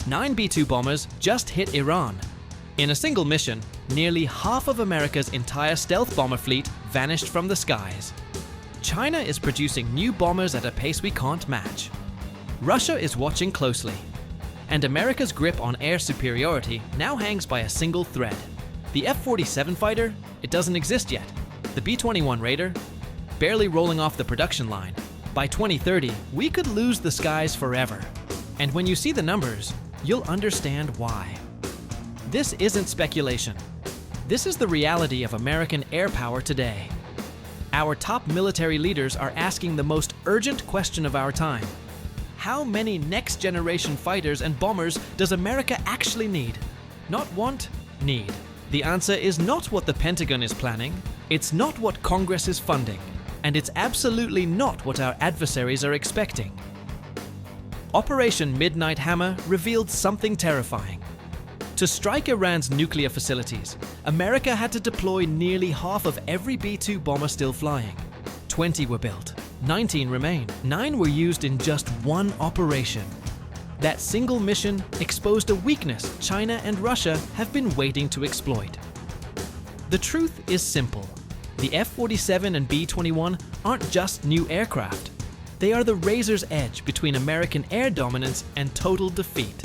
9 B-2 bombers just hit Iran. In a single mission, nearly half of America's entire stealth bomber fleet vanished from the skies. China is producing new bombers at a pace we can't match. Russia is watching closely. And America's grip on air superiority now hangs by a single thread. The F-47 fighter, it doesn't exist yet. The B-21 Raider, barely rolling off the production line. By 2030, we could lose the skies forever. And when you see the numbers, you'll understand why. This isn't speculation. This is the reality of American air power today. Our top military leaders are asking the most urgent question of our time. How many next-generation fighters and bombers does America actually need? Not want, need. The answer is not what the Pentagon is planning, it's not what Congress is funding, and it's absolutely not what our adversaries are expecting. Operation Midnight Hammer revealed something terrifying. To strike Iran's nuclear facilities, America had to deploy nearly half of every B-2 bomber still flying. 20 were built, 19 remain. 9 were used in just one operation. That single mission exposed a weakness China and Russia have been waiting to exploit. The truth is simple. The F-47 and B-21 aren't just new aircraft. They are the razor's edge between American air dominance and total defeat.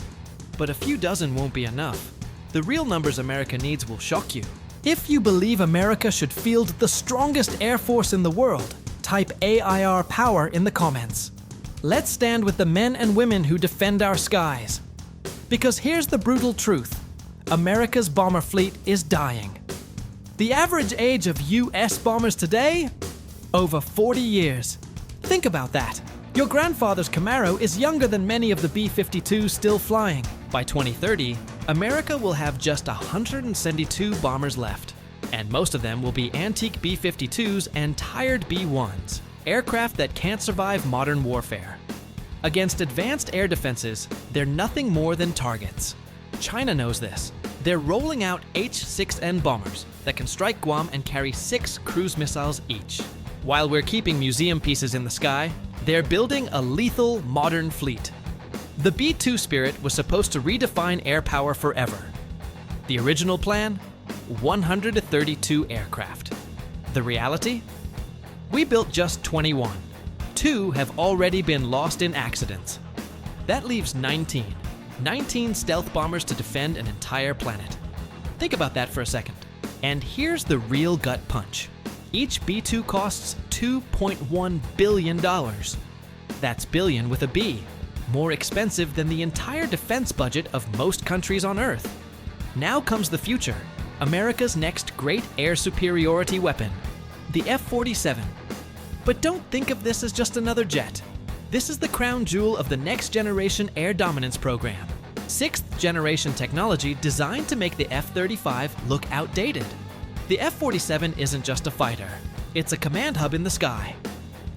But a few dozen won't be enough. The real numbers America needs will shock you. If you believe America should field the strongest air force in the world, type AIR power in the comments. Let's stand with the men and women who defend our skies. Because here's the brutal truth. America's bomber fleet is dying. The average age of US bombers today? Over 40 years. Think about that. Your grandfather's Camaro is younger than many of the B-52s still flying. By 2030, America will have just 172 bombers left. And most of them will be antique B-52s and tired B-1s, aircraft that can't survive modern warfare. Against advanced air defenses, they're nothing more than targets. China knows this. They're rolling out H-6N bombers that can strike Guam and carry 6 cruise missiles each. While we're keeping museum pieces in the sky, they're building a lethal modern fleet. The B-2 Spirit was supposed to redefine air power forever. The original plan? 132 aircraft. The reality? We built just 21. 2 have already been lost in accidents. That leaves 19. 19 stealth bombers to defend an entire planet. Think about that for a second. And here's the real gut punch. Each B-2 costs $2.1 billion. That's billion with a B. More expensive than the entire defense budget of most countries on Earth. Now comes the future. America's next great air superiority weapon, the F-47. But don't think of this as just another jet. This is the crown jewel of the next generation air dominance program. 6th generation technology designed to make the F-35 look outdated. The F-47 isn't just a fighter. It's a command hub in the sky.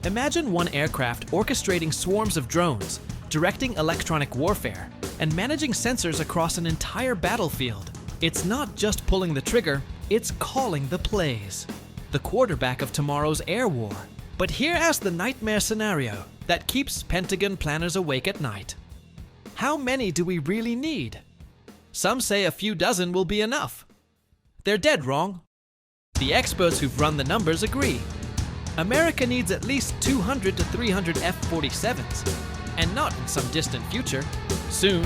Imagine one aircraft orchestrating swarms of drones, directing electronic warfare, and managing sensors across an entire battlefield. It's not just pulling the trigger, it's calling the plays. The quarterback of tomorrow's air war. But here's the nightmare scenario that keeps Pentagon planners awake at night. How many do we really need? Some say a few dozen will be enough. They're dead wrong. The experts who've run the numbers agree. America needs at least 200 to 300 F-47s, and not in some distant future, soon.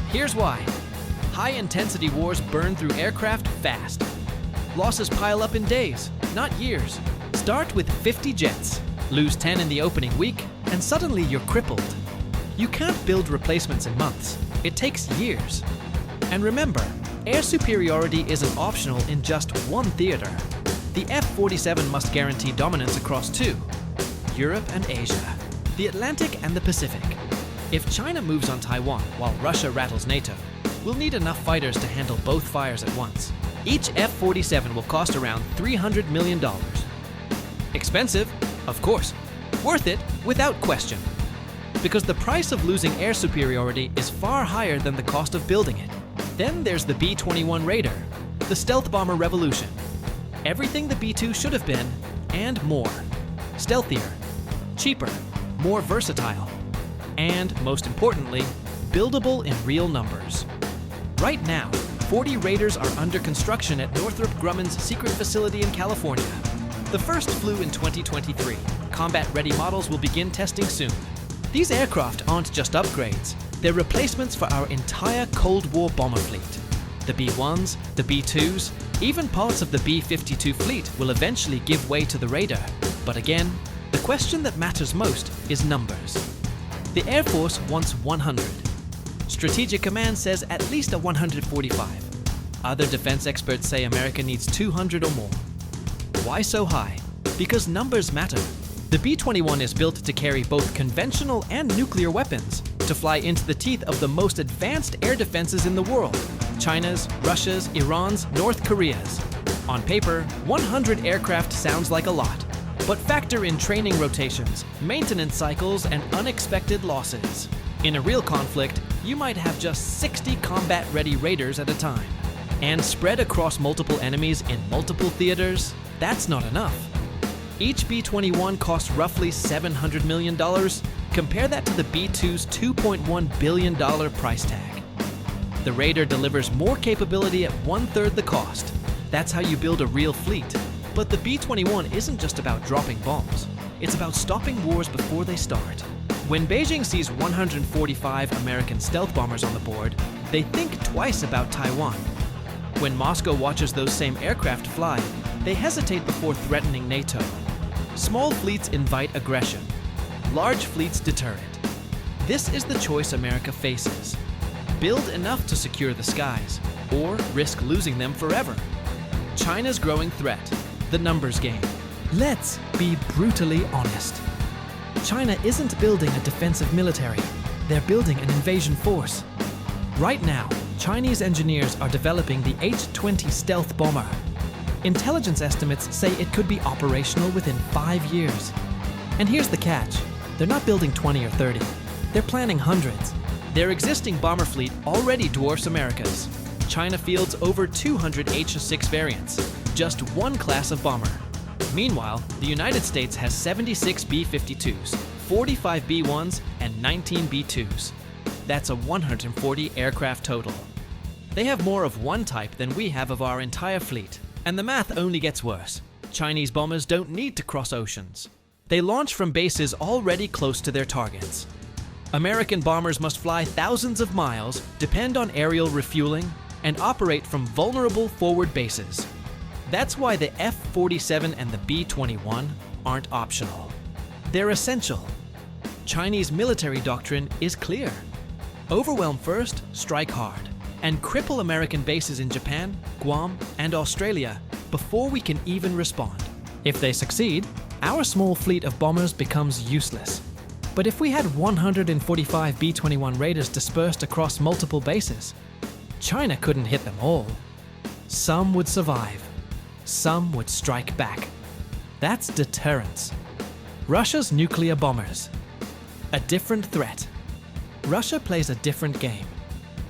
Here's why. High-intensity wars burn through aircraft fast. Losses pile up in days, not years. Start with 50 jets, lose 10 in the opening week, and suddenly you're crippled. You can't build replacements in months. It takes years. And remember, air superiority isn't optional in just one theater. The F-47 must guarantee dominance across 2, Europe and Asia, the Atlantic and the Pacific. If China moves on Taiwan while Russia rattles NATO, we'll need enough fighters to handle both fires at once. Each F-47 will cost around $300 million. Expensive? Of course. Worth it without question. Because the price of losing air superiority is far higher than the cost of building it. Then there's the B-21 Raider, the stealth bomber revolution. Everything the B-2 should have been, and more. Stealthier, cheaper, more versatile, and most importantly, buildable in real numbers. Right now, 40 Raiders are under construction at Northrop Grumman's secret facility in California. The first flew in 2023. Combat-ready models will begin testing soon. These aircraft aren't just upgrades, they're replacements for our entire Cold War bomber fleet. The B-1s, the B-2s, even parts of the B-52 fleet will eventually give way to the Raider. But again, the question that matters most is numbers. The Air Force wants 100. Strategic Command says at least a 145. Other defense experts say America needs 200 or more. Why so high? Because numbers matter. The B-21 is built to carry both conventional and nuclear weapons, to fly into the teeth of the most advanced air defenses in the world: China's, Russia's, Iran's, North Korea's. On paper, 100 aircraft sounds like a lot, but factor in training rotations, maintenance cycles, and unexpected losses. In a real conflict, you might have just 60 combat-ready Raiders at a time. And spread across multiple enemies in multiple theaters, that's not enough. Each B-21 costs roughly $700 million. Compare that to the B-2's $2.1 billion price tag. The Raider delivers more capability at 1/3 the cost. That's how you build a real fleet. But the B-21 isn't just about dropping bombs. It's about stopping wars before they start. When Beijing sees 145 American stealth bombers on the board, they think twice about Taiwan. When Moscow watches those same aircraft fly, they hesitate before threatening NATO. Small fleets invite aggression. Large fleets deter it. This is the choice America faces. Build enough to secure the skies, or risk losing them forever. China's growing threat, the numbers game. Let's be brutally honest. China isn't building a defensive military. They're building an invasion force. Right now, Chinese engineers are developing the H-20 stealth bomber. Intelligence estimates say it could be operational within 5 years. And here's the catch. They're not building 20 or 30. They're planning hundreds. Their existing bomber fleet already dwarfs America's. China fields over 200 H-6 variants, just one class of bomber. Meanwhile, the United States has 76 B-52s, 45 B-1s, and 19 B-2s. That's a 140 aircraft total. They have more of one type than we have of our entire fleet. And the math only gets worse. Chinese bombers don't need to cross oceans. They launch from bases already close to their targets. American bombers must fly thousands of miles, depend on aerial refueling, and operate from vulnerable forward bases. That's why the F-47 and the B-21 aren't optional. They're essential. Chinese military doctrine is clear. Overwhelm first, strike hard, and cripple American bases in Japan, Guam, and Australia before we can even respond. If they succeed, our small fleet of bombers becomes useless. But if we had 145 B-21 Raiders dispersed across multiple bases, China couldn't hit them all. Some would survive. Some would strike back. That's deterrence. Russia's nuclear bombers. A different threat. Russia plays a different game.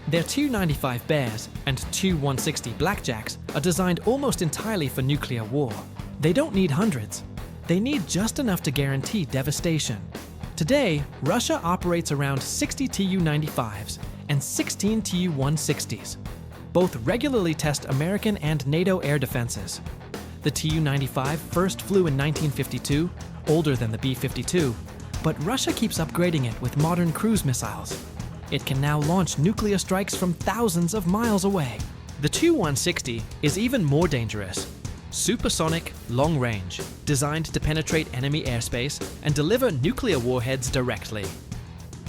Their Tu-95 Bears and Tu-160 Blackjacks are designed almost entirely for nuclear war. They don't need hundreds. They need just enough to guarantee devastation. Today, Russia operates around 60 Tu-95s and 16 Tu-160s. Both regularly test American and NATO air defenses. The Tu-95 first flew in 1952, older than the B-52, but Russia keeps upgrading it with modern cruise missiles. It can now launch nuclear strikes from thousands of miles away. The Tu-160 is even more dangerous. Supersonic, long range, designed to penetrate enemy airspace and deliver nuclear warheads directly.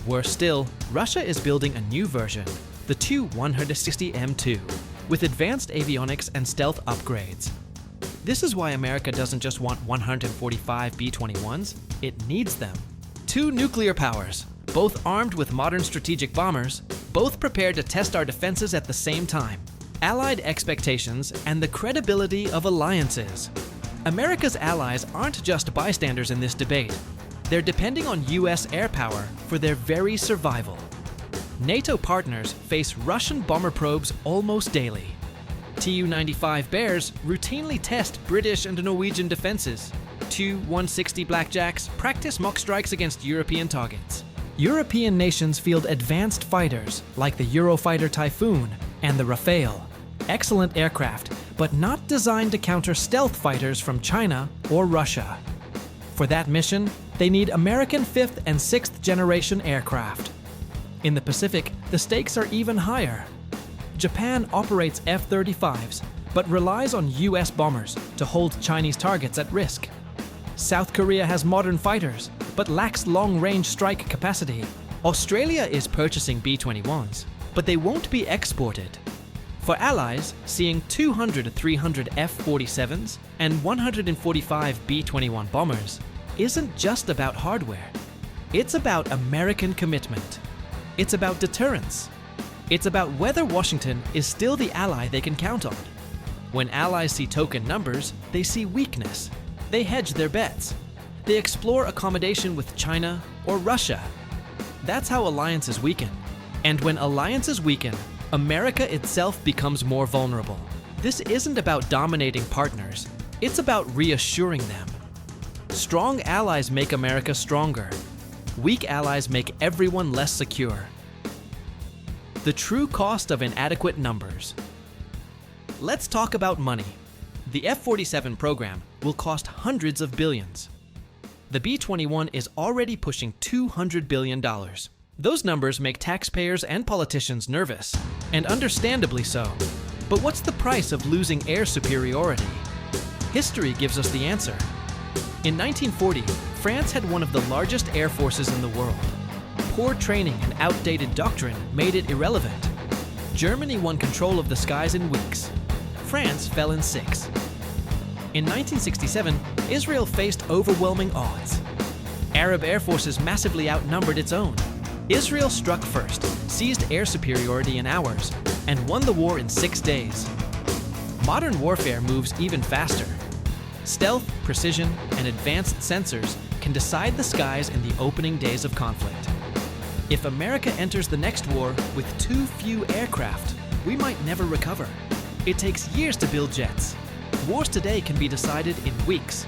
Worse still, Russia is building a new version, the Tu-160M2, with advanced avionics and stealth upgrades. This is why America doesn't just want 145 B-21s, it needs them. Two nuclear powers, both armed with modern strategic bombers, both prepared to test our defenses at the same time. Allied expectations and the credibility of alliances. America's allies aren't just bystanders in this debate. They're depending on US air power for their very survival. NATO partners face Russian bomber probes almost daily. Tu-95 Bears routinely test British and Norwegian defenses. Tu-160 Blackjacks practice mock strikes against European targets. European nations field advanced fighters like the Eurofighter Typhoon and the Rafale. Excellent aircraft, but not designed to counter stealth fighters from China or Russia. For that mission, they need American 5th and 6th generation aircraft. In the Pacific, the stakes are even higher. Japan operates F-35s, but relies on US bombers to hold Chinese targets at risk. South Korea has modern fighters, but lacks long-range strike capacity. Australia is purchasing B-21s, but they won't be exported. For allies, seeing 200-300 F-47s and 145 B-21 bombers isn't just about hardware. It's about American commitment. It's about deterrence. It's about whether Washington is still the ally they can count on. When allies see token numbers, they see weakness. They hedge their bets. They explore accommodation with China or Russia. That's how alliances weaken. And when alliances weaken, America itself becomes more vulnerable. This isn't about dominating partners. It's about reassuring them. Strong allies make America stronger. Weak allies make everyone less secure. The true cost of inadequate numbers. Let's talk about money. The F-47 program will cost hundreds of billions. The B-21 is already pushing $200 billion. Those numbers make taxpayers and politicians nervous, and understandably so. But what's the price of losing air superiority? History gives us the answer. In 1940, France had one of the largest air forces in the world. Poor training and outdated doctrine made it irrelevant. Germany won control of the skies in weeks. France fell in 6. In 1967, Israel faced overwhelming odds. Arab air forces massively outnumbered its own. Israel struck first, seized air superiority in hours, and won the war in 6 days. Modern warfare moves even faster. Stealth, precision, and advanced sensors can decide the skies in the opening days of conflict. If America enters the next war with too few aircraft, we might never recover. It takes years to build jets. Wars today can be decided in weeks.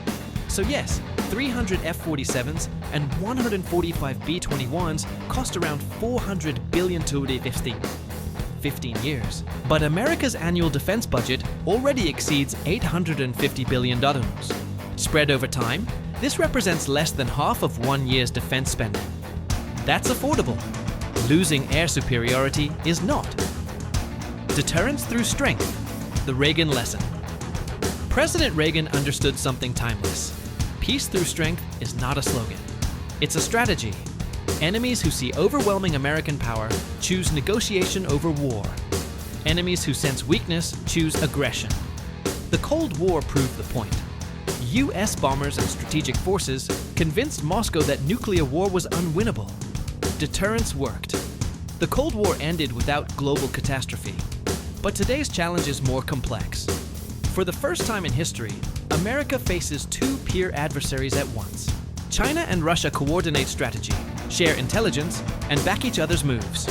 So yes, 300 F-47s and 145 B-21s cost around $400 billion to invest. 15 years. But America's annual defense budget already exceeds $850 billion. Spread over time, this represents less than half of 1 year's defense spending. That's affordable. Losing air superiority is not. Deterrence through strength, the Reagan lesson. President Reagan understood something timeless. Peace through strength is not a slogan. It's a strategy. Enemies who see overwhelming American power choose negotiation over war. Enemies who sense weakness choose aggression. The Cold War proved the point. US bombers and strategic forces convinced Moscow that nuclear war was unwinnable. Deterrence worked. The Cold War ended without global catastrophe. But today's challenge is more complex. For the first time in history, America faces two peer adversaries at once. China and Russia coordinate strategy, share intelligence, and back each other's moves.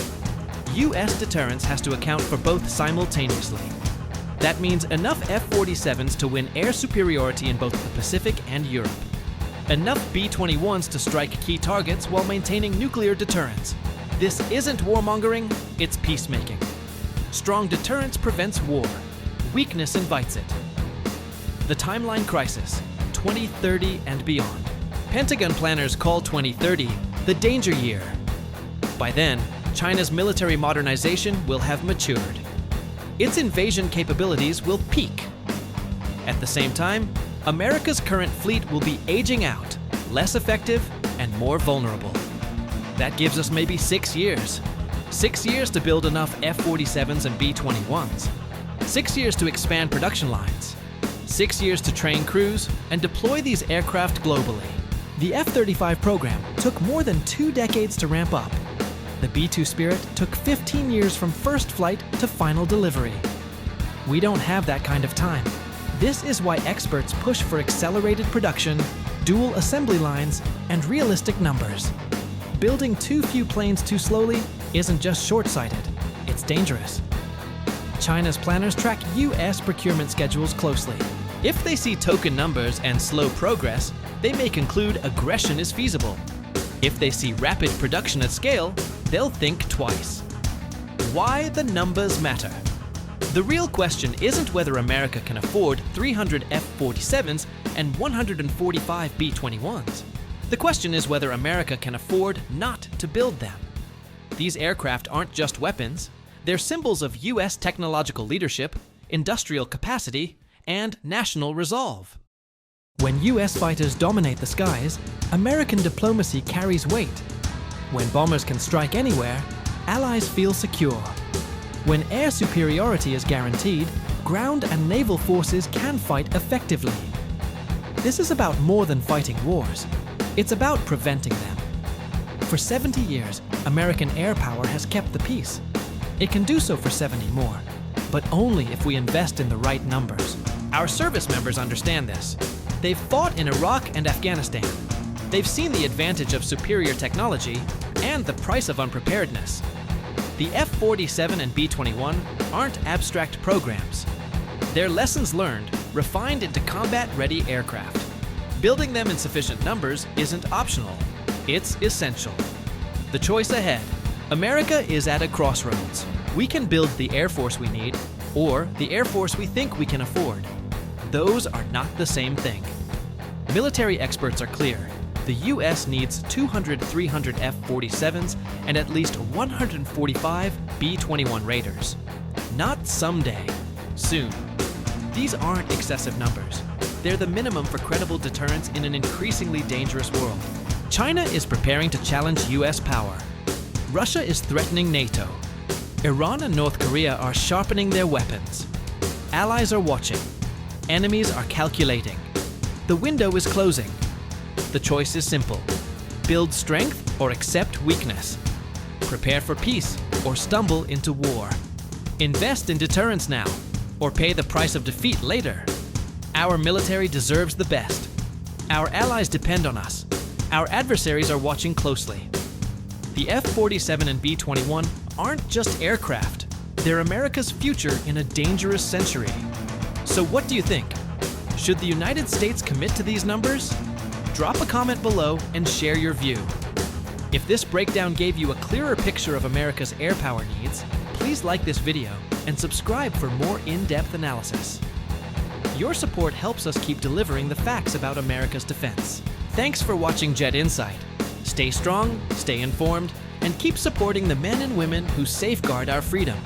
US deterrence has to account for both simultaneously. That means enough F-47s to win air superiority in both the Pacific and Europe. Enough B-21s to strike key targets while maintaining nuclear deterrence. This isn't warmongering, it's peacemaking. Strong deterrence prevents war. Weakness invites it. The timeline crisis, 2030 and beyond. Pentagon planners call 2030 the danger year. By then, China's military modernization will have matured. Its invasion capabilities will peak. At the same time, America's current fleet will be aging out, less effective and more vulnerable. That gives us maybe 6 years. 6 years to build enough F-47s and B-21s. 6 years to expand production lines. 6 years to train crews and deploy these aircraft globally. The F-35 program took more than 2 decades to ramp up. The B-2 Spirit took 15 years from first flight to final delivery. We don't have that kind of time. This is why experts push for accelerated production, dual assembly lines, and realistic numbers. Building too few planes too slowly isn't just short-sighted, it's dangerous. China's planners track US procurement schedules closely. If they see token numbers and slow progress, they may conclude aggression is feasible. If they see rapid production at scale, they'll think twice. Why the numbers matter. The real question isn't whether America can afford 300 F-47s and 145 B-21s. The question is whether America can afford not to build them. These aircraft aren't just weapons, they're symbols of US technological leadership, industrial capacity, and national resolve. When US fighters dominate the skies, American diplomacy carries weight. When bombers can strike anywhere, allies feel secure. When air superiority is guaranteed, ground and naval forces can fight effectively. This is about more than fighting wars. It's about preventing them. For 70 years, American air power has kept the peace. It can do so for 70 more, but only if we invest in the right numbers. Our service members understand this. They've fought in Iraq and Afghanistan. They've seen the advantage of superior technology and the price of unpreparedness. The F-47 and B-21 aren't abstract programs. They're lessons learned, refined into combat-ready aircraft. Building them in sufficient numbers isn't optional. It's essential. The choice ahead. America is at a crossroads. We can build the Air Force we need, or the Air Force we think we can afford. Those are not the same thing. Military experts are clear. The US needs 200 300 F-47s and at least 145 B-21 Raiders. Not someday, soon. These aren't excessive numbers. They're the minimum for credible deterrence in an increasingly dangerous world. China is preparing to challenge US power. Russia is threatening NATO. Iran and North Korea are sharpening their weapons. Allies are watching. Enemies are calculating. The window is closing. The choice is simple. Build strength or accept weakness. Prepare for peace or stumble into war. Invest in deterrence now or pay the price of defeat later. Our military deserves the best. Our allies depend on us. Our adversaries are watching closely. The F-47 and B-21 aren't just aircraft. They're America's future in a dangerous century. So what do you think? Should the United States commit to these numbers? Drop a comment below and share your view. If this breakdown gave you a clearer picture of America's air power needs, please like this video and subscribe for more in-depth analysis. Your support helps us keep delivering the facts about America's defense. Thanks for watching Jet Insight. Stay strong, stay informed, and keep supporting the men and women who safeguard our freedom.